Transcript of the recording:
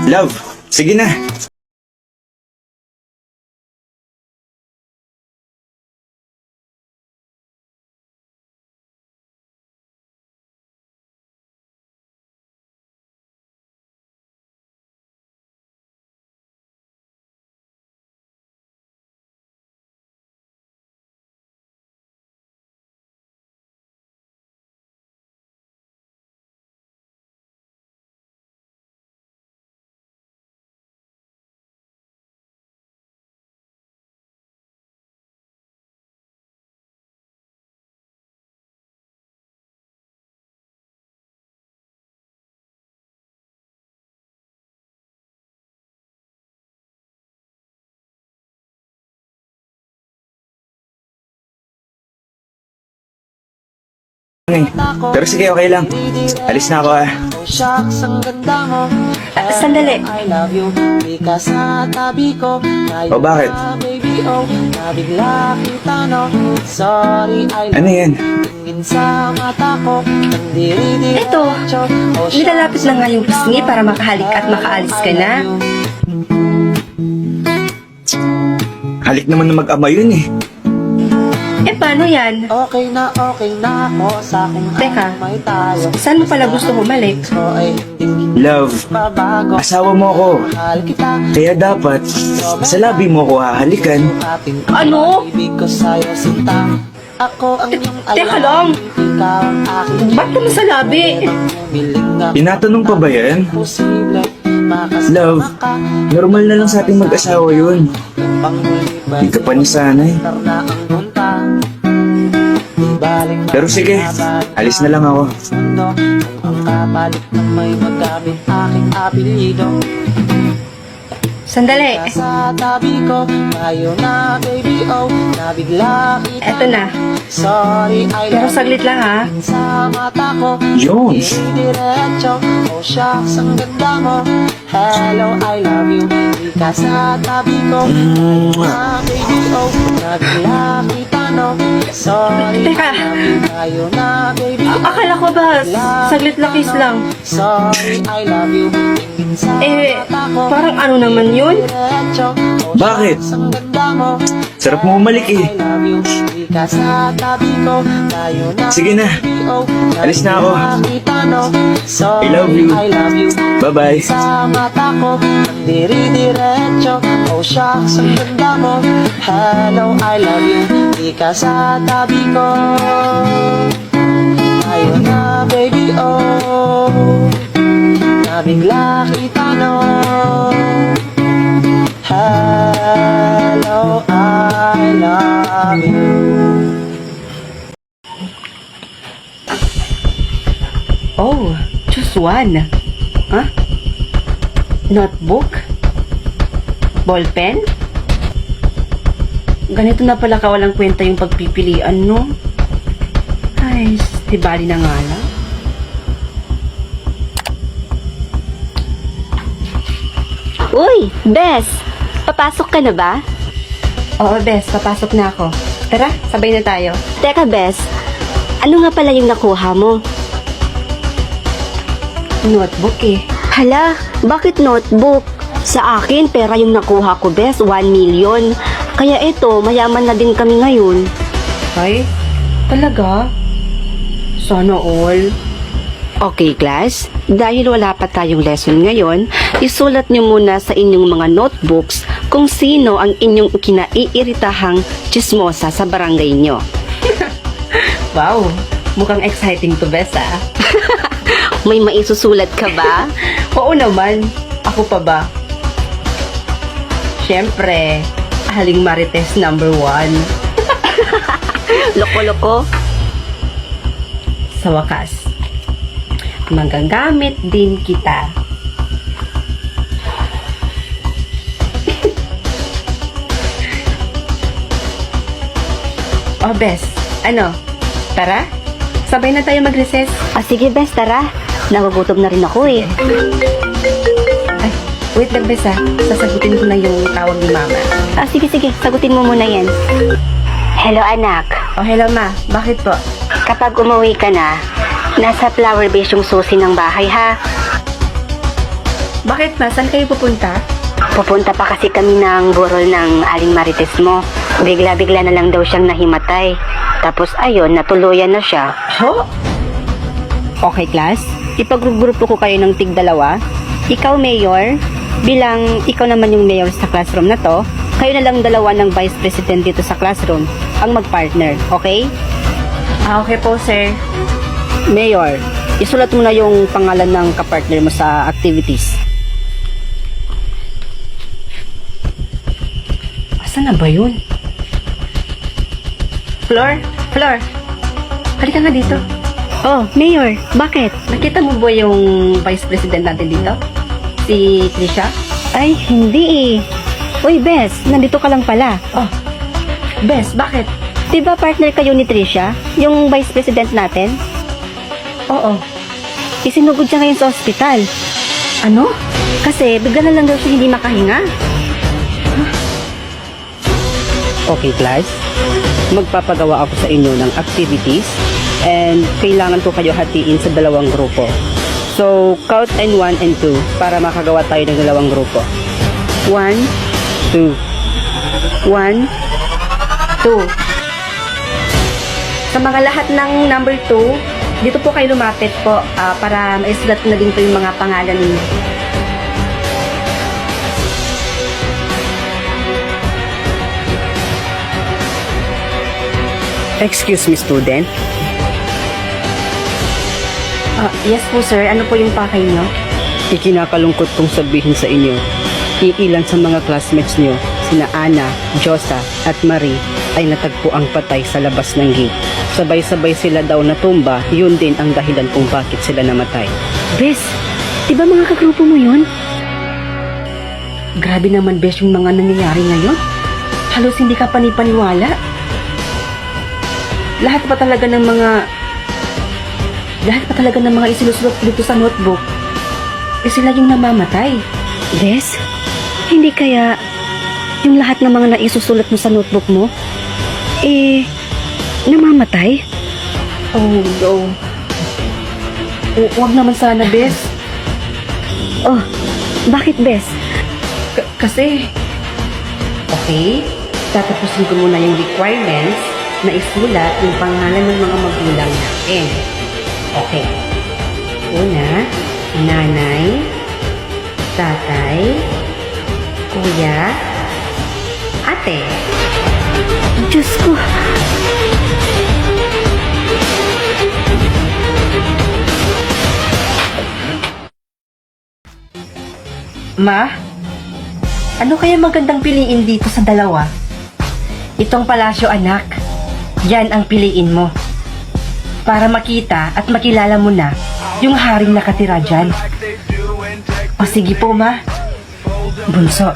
Love, sige na. Pero sige, okay lang. Alis na ako ah. Sandali. O bakit? Ano yan? Ito, nilalapit na nga yung pisngi para makahalik at makaalis ka na. Halik naman na mag-ama yun eh. Paano yan? Okay na ako sa kung Teka, may tayo. saan mo pala gusto humalik? So ay hindi Love, babago. asawa mo ako. Mahal kita. Kaya dapat, sa labi mo ko hahalikan. Ating Ano? ibig ko sa'yo sinta. Ako ang iyong alam. Teka lang. Ikaw ang aking Ba't naman sa labi? Biling na Tinatanong pa ba yan? posible. Makasama Love, ka. normal na lang sa ating mag-asawa yun. Panghuli ba? Di ka pa nisanay. Na ang punta. Di baling Pero sige, alis na lang ako. mundo. Kung ang kapalit na may magamit aking apelyido. Sandali. Sa tabi ko, tayo na baby oh, nabigla kita. Eto na. Sorry, I Pero love saglit lang ha. you. Sa mata ko, Yun. diretso. Oh shucks, ang ganda mo. Hello, I love you. Di ka sa tabi ko, tayo na baby oh, nabigla kita no. Sorry, Teka. I love you. Tayo na baby oh. Akala ko ba, saglit lang kiss lang. Sorry, I love you. Tingin sa mata ko. Parang ano naman yun? Diretso. Oh, Bakit? shucks, ang ganda mo. Sarap mo umalik eh. I love you. Di ka sa tabi ko, tayo na Sige na. Alis na ako. Sorry, I love you. I love you. Bye-bye. Sa mata ko, diri-diretso. Oh shucks, ang ganda mo. Hello, I love you. Di ka sa tabi ko. Tayo na, baby, oh. Nabigla kita, no. Hello, I love you. Oh, choose one. Huh? Notebook? Ballpen? Ganito na pala kawalang kwenta yung pagpipilian, no? Ay, di bali na nga lang. Uy, Bes! Papasok ka na ba? Oo, Bes, papasok na ako. Tara, sabay na tayo. Teka, Bes. Ano nga pala yung nakuha mo? Notebook eh. Hala, bakit notebook? Sa akin, pera yung nakuha ko, Bes. 1 million. Kaya ito, mayaman na din kami ngayon. Ay, talaga? Sana all. Okay, class. Dahil wala pa tayong lesson ngayon, isulat niyo muna sa inyong mga notebooks kung sino ang inyong kinaiiritahang chismosa sa barangay nyo. Wow, mukhang exciting to, Bes, ah. May maisusulat ka ba? Oo naman. Ako pa ba? Siyempre, Aling Marites number 1. Loko-loko. Sa wakas, magagamit din kita. Oh, Bes, ano? Tara? Sabay na tayo mag-recess. Sige, Bes, tara. Nagugutom na rin ako eh. Ay, wait lang, Bes, ha. Sasagutin ko na yung tawag ni Mama. Sige, sagutin mo muna yan. Hello, anak. Oh, hello, Ma. Bakit po? Kapag umuwi ka na, nasa flower base yung susi ng bahay, ha? Bakit Bakit ma? Saan kayo pupunta? Pupunta pa kasi kami ng burol ng Aling Marites mo. Bigla-bigla na lang daw siyang nahimatay. Tapos ayun, natuluyan na siya. Ho? Okay, class. Ipag-grupo ko kayo ng tig-2. Ikaw, Mayor. Bilang ikaw naman yung mayor sa classroom na to, kayo na lang 2 ng vice president dito sa classroom ang mag-partner, okay? Okay po, sir. Mayor, isulat mo na yung pangalan ng kapartner mo sa activities. Asan na ba yun? Flor? Flor? Halika nga dito. Oh, Mayor, bakit? Nakita mo ba yung vice president natin dito? Si Trisha? Ay, hindi eh. Uy, Bes, nandito ka lang pala. Oh, Bes, bakit? Diba partner kayo ni Trisha, yung vice president natin? Oo. Isinugod siya ngayon sa ospital. Ano? Kasi bigla na lang daw siya hindi makahinga. Okay, class. Magpapagawa ako sa inyo ng activities and kailangan ko kayo hatiin sa 2 grupo. So, count and 1 and 2 para makagawa tayo ng 2 grupo. 1, 2. 1, 2. Sa mga lahat ng number 2, dito po kayo lumapit po para maisulat na din po yung mga pangalan ninyo. Excuse me, student. Yes po, sir. Ano po yung pakay nyo? Ikinakalungkot kong sabihin sa inyo, yung ilan sa mga classmates nyo, sina Ana, Josa at Marie, ay natagpo ang patay sa labas ng gate. Sabay-sabay sila daw natumba, yun din ang dahilan kung bakit sila namatay. Bes, di ba mga kagrupo mo yun? Grabe naman, Bes, yung mga nangyayari ngayon. Halos hindi ka panipaniwala. Lahat pa talaga ng mga isinusulat dito sa notebook, sila yung namamatay. Des, hindi kaya yung lahat ng mga naisusulat mo sa notebook mo, namamatay? Oh, no. Huwag naman sana, Bes. Oh, bakit, Bes? Kasi, okay, tatapusin ko muna yung requirements na isulat yung pangalan ng mga magulang natin. Okay. Una, nanay, tatay, kuya, ate. Diyos ko. Ma, ano kaya magandang piliin dito sa 2? Itong palasyo, anak. Yan ang piliin mo. Para makita at makilala mo na yung haring nakatira dyan. O sige po, ma. Bunso,